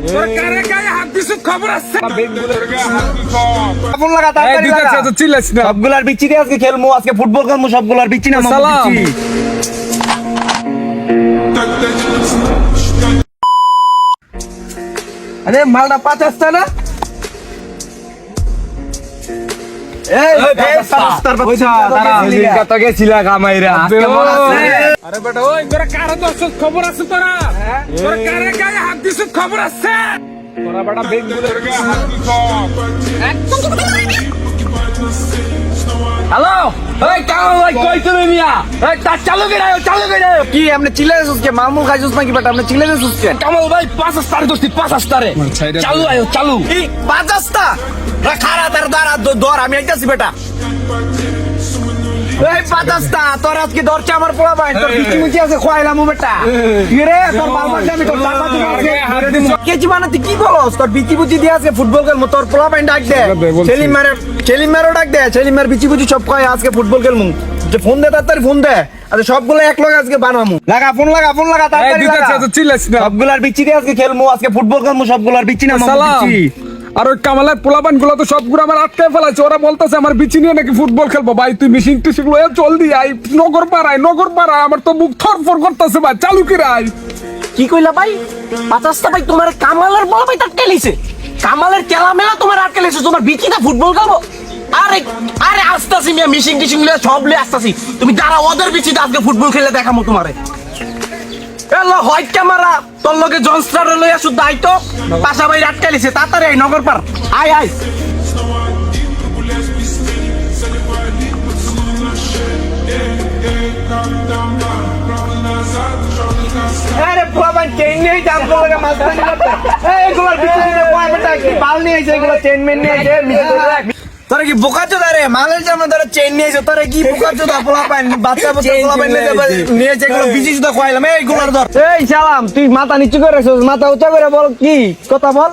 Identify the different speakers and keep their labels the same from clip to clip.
Speaker 1: সরকারের গায়ে হাত দিছ খবর আছে
Speaker 2: আপন লাগা তাড়াতাড়ি লাগা
Speaker 1: তো চিল্লাছ না
Speaker 2: সবগুলার বিচি দিয়ে আজকে খেলমু আজকে ফুটবল খেলমু সবগুলার বিচি না
Speaker 1: সালাম।
Speaker 2: আরে মালটা 50 টা না এই পাঁচটার বাচ্চা তারা
Speaker 1: কত গেছিলা কামাইরা আজকে মনে আছে আরে বেটা ওই তোরা কার দর্শক খবর আছে তোরা সরকারের গায়ে হাত দিছ খবর আছে তোরা বেটা বেঙ্গুলের গায়ে হাত দিছ হ্যালো এই কাম ভাই কই তুমি মিয়া এই তা চালু করে
Speaker 2: কি আপনি চিল্লাইছস কে মামুল খাইছস নাকি বেটা আপনি চিল্লাইছস কে
Speaker 1: কামাল ভাই 5 স্টার দোস্তি 5 স্টারে চালু আয়ো চালু
Speaker 2: এই 50 টা খারা তার দ্বারা দর আমি আইতাছি বেটা এই 50 টা তোর আজকে দরচা আমার পোলা ভাই তোর বিচি মুচি আছে খোয়াইলাম বেটা কি রে তোর বাবার আমি তোর টাকা দিছি কেজি বানাতে কি বলস তোর বিচি বুচি দিয়ে আজকে ফুটবল খেলমু তোর পোলা ভাই ডাক দে সেলিমারও ডাক দে সেলিমার বিচি বুচি সব কয় আজকে ফুটবল খেলমু যে ফোন দে তাড়াতাড়ি ফোন দে আচ্ছা সবগুলো এক লগে আজকে বানামু লাগা ফোন লাগা তাড়াতাড়ি লাগা
Speaker 1: তো চিল্লাছ না
Speaker 2: সবগুলার বিচি দিয়ে আজকে খেলমু আজকে ফুটবল খেলমু সবগুলার বিচি না
Speaker 1: সালাম। আর ওই কামালের পোলাপান গুলো তো সবগুলো আমার আটকে ফেলাছে ওরা বলতেছে আমার বিচি নিয়ে নাকি ফুটবল খেলবো ভাই তুই মিশিং টিশিং লয়ে জলদি আই নগর পাড়ায় আমার তো মুখ থরফর করতেছে ভাই চালু করে আই
Speaker 3: কি কইলা ভাই 50টা ভাই তোমার কামালের বল ভাই আটকে লিছে কামালের কেলা মেলা তোমার আটকে লিছে তোমার বিচিটা ফুটবল খেলবো আরে আরে আসতাছি মিয়া মিশিং টিশিং লয়ে সব লয়ে আসতাছি তুমি যারা ওদের বিচিটা আজকে ফুটবল খেলে দেখামু তোমারে এলো হোয়াইট ক্যামেরা তোর লগে জনস্টার লইয়া শুধু দায়িত্ব পাশা ভাই আটকে লিছে তাড়াতাড়ি আই নগর পার আয় আয়
Speaker 2: আরে বাবা চেইন নেই জাম করে মাছ ধরে করতে এইগুলোর ভিতরে কয় বেটা কি বাল নিয়ে এসে এগুলো চেইন মেন নিয়ে এসে তোরা কি বোকাচো দারে মালের জামা ধরে চেইন নিয়ে এসে তোরা কি বোকাচো দা পোলা পাইন বাচ্চা পোলা পাইন নিয়ে এসে এগুলো বিজি সুদা খোয়াইলাম এইগুলোর ধর এই সালাম তুই মাথা নিচু করে রেখেছিস মাথা উঁচা করে বল কি কথা বল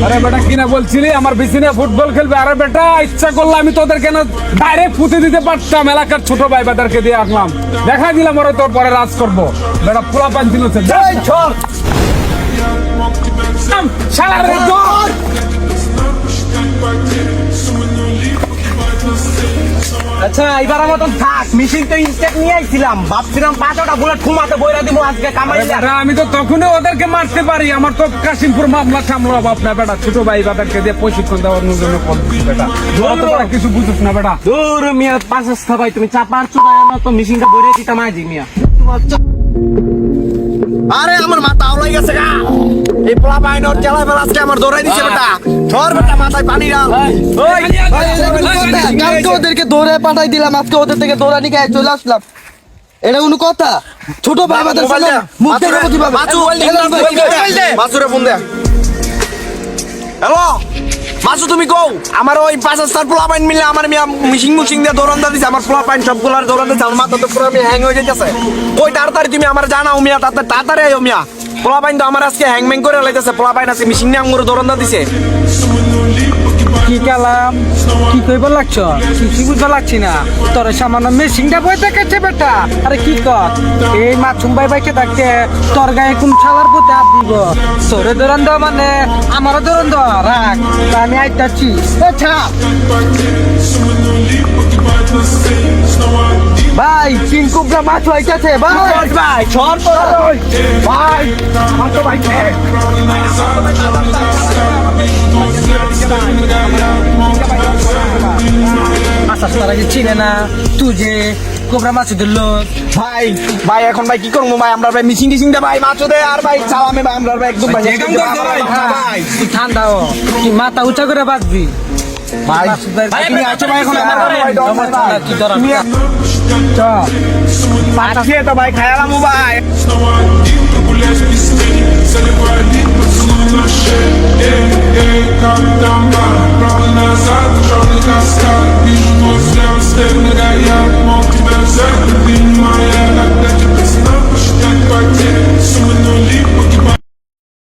Speaker 1: আরে বেটা কিনা বলছিলি আমার বিচিনে ফুটবল খেলবে আরে বেটা ইচ্ছা করলে আমি তোদের কেন ডাইরেক্ট পুঁতে দিতে পারতাম এলাকার ছোট ভাই বাদারকে দিয়ে আসলাম দেখা দিলাম ওরা তোর পরে রাজ করবো বেটা পোলা পান ছিল শালারে দৌড়
Speaker 3: আচ্ছা এবার মতন থাক মিশিং তো ইনস্টেক নিয়ে আইছিলাম ভাবছিলাম 5টা বুলেট ঘুমাতে বইরা দিব আজকে কামাই
Speaker 1: আমি তো তখনই ওদেরকে মারতে পারি আমার তো কাশিমপুর মামলা সামলাবো আপনার বেটা ছোট ভাই বাদারকে দিয়ে প্রশিক্ষণ দেওয়ার জন্য বেটা কিছু বুঝুস না বেটা
Speaker 3: দূর মিয়া 5টা ভাই তুমি চাপার চুদায় না তো মিশিংটা বইরে দিতাম আইজি মিয়া
Speaker 2: আরে আমার মাথা আউলাই গেছে গা এই পোলা বাইন ওর চালা ফেলা আজকে আমার দৌড়াই দিছে বেটা ধর বেটা মাথায় পানি ডাল ওই
Speaker 4: কালকে ওদেরকে দৌড়ে পাঠাই দিলাম আজকে ওদের থেকে দৌড়ানি গায়ে চলে আসলাম এটা কোনো কথা ছোট ভাই বাদের সামনে মুখ দেখে কিভাবে
Speaker 2: মাসুরে ফোন দে হ্যালো মাসু তুমি কও আমার ওই 5 স্টার পোলা বাইন মিলে আমার মিশিং দিয়ে দৌড়ান দিছে আমার পোলা বাইন সবগুলার দৌড়ান দিছে আমার মাথা তো পুরো আমি হ্যাং হয়ে যাইতেছে ওই তাড়াতাড়ি তুমি আমার জানাও মিয়া তাড়াতাড়ি আইও মিয়া পোলা বাইন তো আমার আজকে হ্যাংম্যাং করে লাইতেছে পোলা বাইন আছে মিশিং নিয়ে আমার দৌড়ান দিছে
Speaker 4: কি কালাম কি কইবার লাগছ কিছু বুঝতে লাগছি না তোর সামান্য মেশিনটা বই দেখাচ্ছে বেটা আরে কি কর এই মাছুম ভাই বাইকে থাকতে তোর গায়ে কোন ছালার প্রতি হাত দিব তোরে ধরন দাও মানে আমারও ধরন দাও রাখ আমি আইতাছি ভাই চিনকুবরা মাছ হইতেছে ভাই
Speaker 2: ছড় তো ভাই আমার তো ভাই
Speaker 4: আচ্ছা তারা যে চিনে না তুই যে কোবরা মাছ ধরলো
Speaker 2: ভাই এখন ভাই কি করবো ভাই আমরা ভাই মিশিং দে ভাই মাছ দে আর ভাই সালামে ভাই আমরা ভাই একদম ভাই
Speaker 4: ভাই তুই ঠান্ডা হ তুই মাথা উঁচা করে বাঁচবি
Speaker 2: ভাই তুমি আছো ভাই এখন আমার ভাই পাঠিয়ে তো ভাই খায়ালামু ভাই
Speaker 5: Calm down, man. Rolling outside, controlling the sky. These moves downstairs, nigga, yeah,